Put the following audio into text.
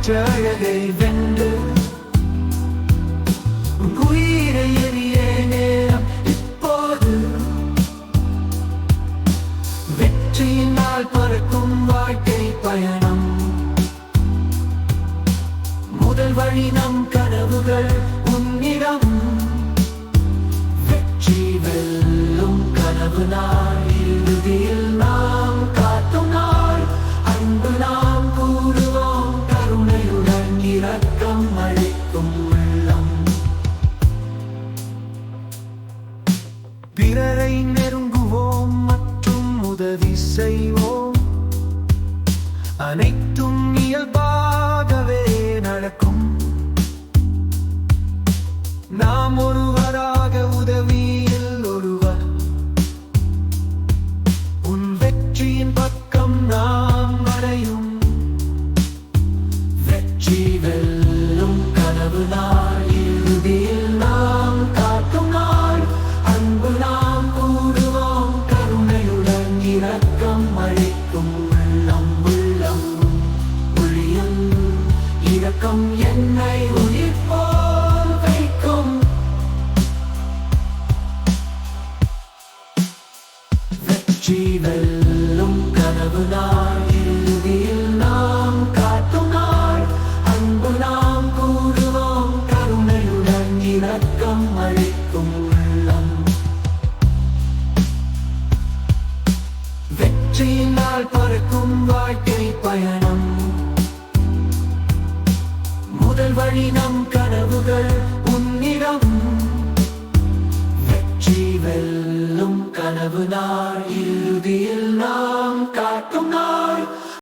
பெற்ற அழகை வென்று உயிரை எரிய நேரம் இப்போது. வெற்றியினால் பறக்கும் வாழ்க்கை பயணம். முதல் வழி நம் கனவுகள் உன்னிடம். வெற்றி வெல்லும் கனவு நாள், இறுதியில் நாம் காட்டும் நாள். அன்பு நாம் கூறுவோம் கருணையுடன், இரக்கம் அளிக்கும் உள்ளம். பிறரை நெருங்குவோம் மற்றும் உதவி செய்வோம். அனைத்தும் இயல்பாகவே நடக்கும். நாம் ஒருவராக, உதவியில் ஒருவர். உன் வெற்றியின் பக்கம் நாம் அடையும். வெற்றி வெல்லும் கனவு நாள், இறுதியில் நாம் காட்டும் நாள். அன்பு நாம் கூறுவோம் கருணையுடன், இரக்கம் அளிக்கும் உள்ளம். உள்ளம் ஒளியும் இரக்கம் என்னை உயிர் போல் வைக்கும். வெற்றி வெல்லும் கனவு நாள், இறுதியில் நாம் காட்டும் நாள். அன்பு நாம் கூறுவோம் கருணையுடன், இரக்கம் அளிக்கும் உள்ளம். வெற்றியினால் பறக்கும் வாழ்க்கை பயணம். முதல் வழி நம் கனவுகள் உன்னிடம். வெற்றி வெல்லும் கனவு நாள், இறுதியில்